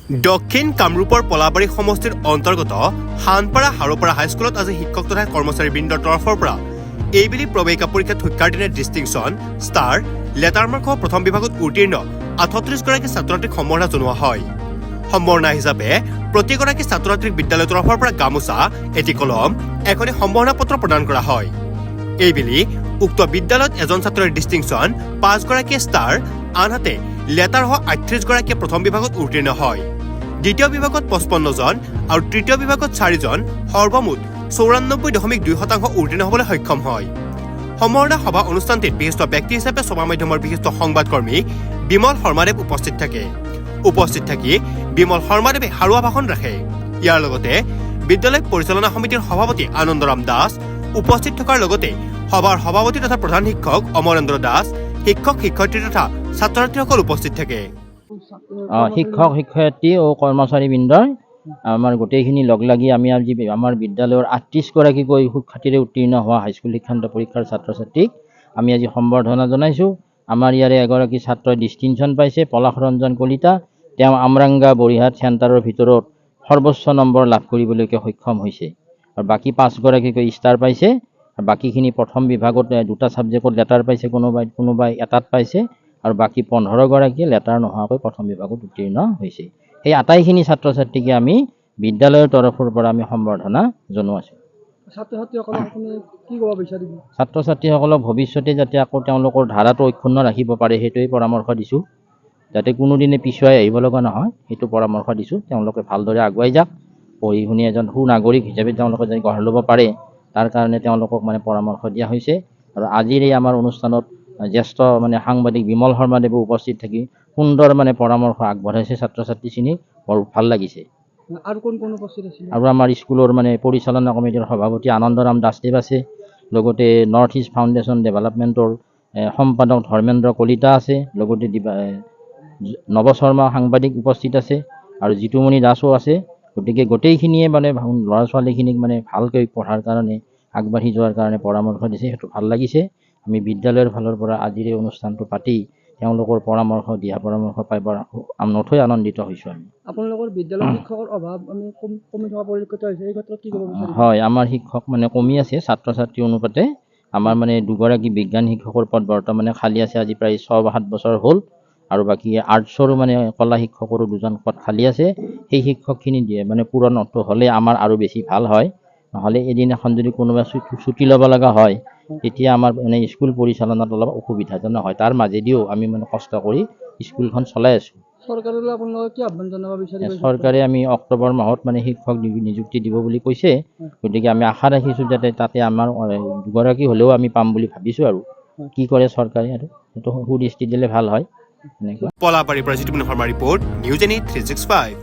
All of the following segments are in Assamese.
দক্ষিণ কামৰূপৰ পলাবাৰী সমষ্টিৰ অন্তৰ্গত হানপাৰা হাৰোপাৰা হাইস্কুলত আজি শিক্ষক তথা কৰ্মচাৰীবৃন্দৰ তৰফৰ পৰা এইবেলি প্ৰৱেশিকা পৰীক্ষাত শিক্ষাৰ্থীয়ে ডিষ্টিংশ্যন ষ্টাৰ লেটাৰ মাৰ্কসহ প্ৰথম বিভাগত উত্তীৰ্ণ ৩৮ গৰাকী ছাত্ৰ-ছাত্ৰীক সম্বৰ্ধনা জনোৱা হয়। সম্বৰ্ধনা হিচাপে প্ৰতিগৰাকী ছাত্ৰ-ছাত্ৰীক বিদ্যালয়ৰ তৰফৰ পৰা গামোচা, এটি কলম, এখনি সম্বৰ্ধনা পত্ৰ প্ৰদান কৰা হয়। এইবেলি উক্ত বিদ্যালয়ত এজন ছাত্ৰৰ ডিষ্টিংশ্যন ৫ গৰাকীয়ে ষ্টাৰ আনহাতে লেটাৰসহ ৩৮ গৰাকীয়ে প্ৰথম বিভাগত উত্তীৰ্ণ হয়। দ্বিতীয় বিভাগত ৫৫ জন আৰু তৃতীয় বিভাগত ৪ জন সৰ্বমুঠ ৯৪.২% উত্তীৰ্ণ হ'বলৈ সক্ষম হয়। সম্বৰ্ধনা সভা অনুষ্ঠানটিত বিশিষ্ট ব্যক্তি হিচাপে সভা মাধ্যমৰ বিশিষ্ট সংবাদকৰ্মী বিমল শৰ্মাদেৱ উপস্থিত থাকে। উপস্থিত থাকি বিমল শৰ্মাদেৱে সাৰুৱা ভাষণ ৰাখে। ইয়াৰ লগতে বিদ্যালয় পৰিচালনা সমিতিৰ সভাপতি আনন্দৰাম দাস উপস্থিত থকাৰ লগতে সভাৰ সভাপতি তথা প্ৰধান শিক্ষক অমৰেন্দ্ৰ দাস, শিক্ষক শিক্ষয়িত্ৰী তথা ছাত্ৰ-ছাত্ৰীসকল উপস্থিত থাকে। শিক্ষক শিক্ষয়িত্ৰী ও কৰ্মচাৰীবৃন্দই আমাৰ গোটেইখিনি লগ লাগি আমি আজি আমাৰ বিদ্যালয়ৰ ৩৮ গৰাকীকৈ সুখ্যাতিৰে উত্তীৰ্ণ হোৱা হাইস্কুল শিক্ষান্ত পৰীক্ষাৰ ছাত্ৰ ছাত্ৰীক আমি আজি সম্বৰ্ধনা জনাইছোঁ। আমাৰ ইয়াৰে এগৰাকী ছাত্ৰই ডিষ্টিংশ্যন পাইছে, পলাশ ৰঞ্জন কলিতা। তেওঁ আমৰাংগা বৰিহাট চেণ্টাৰৰ ভিতৰত সৰ্বোচ্চ নম্বৰ লাভ কৰিবলৈকে সক্ষম হৈছে আৰু বাকী ৫ গৰাকীকৈ ষ্টাৰ পাইছে। বাকীখিনি প্ৰথম বিভাগত দুটা ছাবজেক্টত লেটাৰ পাইছে, কোনোবাই এটাত পাইছে আৰু বাকী ১৫ গৰাকীয়ে লেটাৰ নোহোৱাকৈ প্ৰথম বিভাগত উত্তীৰ্ণ হৈছে। সেই আটাইখিনি ছাত্ৰ ছাত্ৰীকে আমি বিদ্যালয়ৰ তৰফৰ পৰা আমি সম্বৰ্ধনা জনাইছোঁ। ছাত্ৰ ছাত্ৰীসকলক ভৱিষ্যতে যাতে আকৌ তেওঁলোকৰ ধাৰাটো অক্ষুণ্ণ ৰাখিব পাৰে সেইটোৱেই পৰামৰ্শ দিছোঁ, যাতে কোনোদিনে পিছুৱাই আহিব লগা নহয় সেইটো পৰামৰ্শ দিছোঁ। তেওঁলোকে ভালদৰে আগুৱাই যাওক, পঢ়ি শুনি এজন সুনাগৰিক হিচাপে তেওঁলোকে যদি গঢ় ল'ব পাৰে তাৰ কাৰণে তেওঁলোকক পৰামৰ্শ দিয়া হৈছে। আৰু আজিৰ এই আমাৰ অনুষ্ঠানত জ্যেষ্ঠ সাংবাদিক বিমল শৰ্মাদেৱে উপস্থিত থাকি সুন্দৰ পৰামৰ্শ আগবঢ়াইছে ছাত্ৰ ছাত্ৰীখিনিক, বৰ ভাল লাগিছে। আৰু আমাৰ স্কুলৰ পৰিচালনা কমিটিৰ সভাপতি আনন্দৰাম দাসদেৱ আছে, লগতে নৰ্থ ইষ্ট ফাউণ্ডেশ্যন ডেভেলপমেণ্টৰ সম্পাদক ধৰ্মেন্দ্ৰ কলিতা আছে, লগতে নৱ শৰ্মা সাংবাদিক উপস্থিত আছে আৰু জিতুমণি দাসো আছে। গতিকে গোটেইখিনিয়ে ল'ৰা ছোৱালীখিনিক ভালকৈ পঢ়াৰ কাৰণে আগবাঢ়ি যোৱাৰ কাৰণে পৰামৰ্শ দিছে, সেইটো ভাল লাগিছে। আমি বিদ্যালয়ৰ ফালৰ পৰা আজিৰ এই অনুষ্ঠানটো পাতি তেওঁলোকৰ পৰামৰ্শ পাই নথৈ আনন্দিত হৈছোঁ। আমি আপোনালোকৰ বিদ্যালয়ৰ শিক্ষকৰ অভাৱ কমি থকা পৰিলক্ষিত হৈছে, এই ক্ষেত্ৰত কি ক'ব বিচাৰিছে? হয়, আমাৰ শিক্ষক কমি আছে ছাত্ৰ ছাত্ৰী অনুপাতে। আমাৰ দুগৰাকী বিজ্ঞান শিক্ষকৰ পদ বৰ্তমানে খালী আছে, আজি প্ৰায় ৬-৭ বছৰ হ'ল। আৰু বাকী আৰ্টছৰো কলা শিক্ষকৰো 2জন পদ খালী আছে। সেই শিক্ষকখিনি দিয়ে পূৰণ হ'লে আমাৰ আৰু বেছি ভাল হয়। নহ'লে এদিন এখন যদি কোনোবা ছুটি ল'ব লগা হয় তেতিয়া আমাৰ স্কুল পৰিচালনাত অলপ অসুবিধাজনক হয়। তাৰ মাজেদিও আমি কষ্ট কৰি স্কুলখন চলাই আছোঁ। চৰকাৰলৈ আপোনালোকে কি আহ্বান জনাব বিচাৰিছে? চৰকাৰে আমি অক্টোবৰ মাহত শিক্ষক নিযুক্তি দিব বুলি কৈছে। গতিকে আমি আশা ৰাখিছোঁ যাতে তাতে আমাৰ দুগৰাকী হ'লেও আমি পাম বুলি ভাবিছোঁ। আৰু কি কৰে চৰকাৰে আৰু সেইটো সুদৃষ্টি দিলে ভাল হয়। পলাবাৰীৰ পৰা Jitumoni Sarma report, news any 365।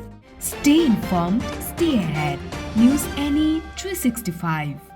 Stay informed, stay ahead. News Any 365.